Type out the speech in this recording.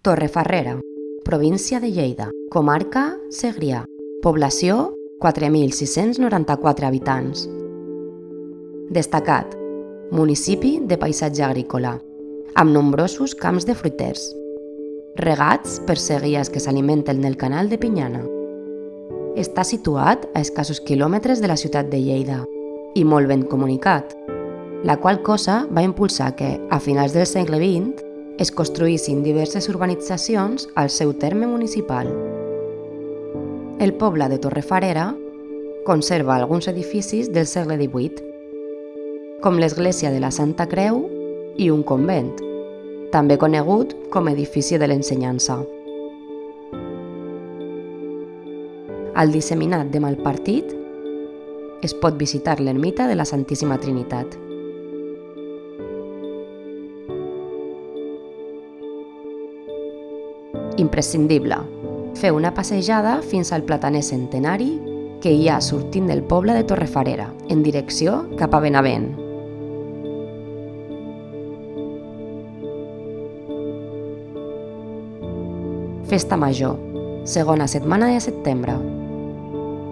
Torrefarrera, província de Lleida, comarca Segrià, població 4.694 habitants. Destacat, municipi de paisatge agrícola, amb nombrosos camps de fruiters, regats per seguies que s'alimenten del canal de Pinyana. Està situat a escassos quilòmetres de la ciutat de Lleida i molt ben comunicat, la qual cosa va impulsar que, a finals del segle XX, es construïssin diverses urbanitzacions al seu terme municipal. El poble de Torrefarrera conserva alguns edificis del segle XVIII, com l'església de la Santa Creu i un convent, també conegut com edifici de l'ensenyança. Al disseminat de Malpartit es pot visitar l'ermita de la Santíssima Trinitat. Imprescindible, fer una passejada fins al plataner centenari que hi ha sortint del poble de Torrefarrera, en direcció cap a Benavent. Festa Major, segona setmana de setembre.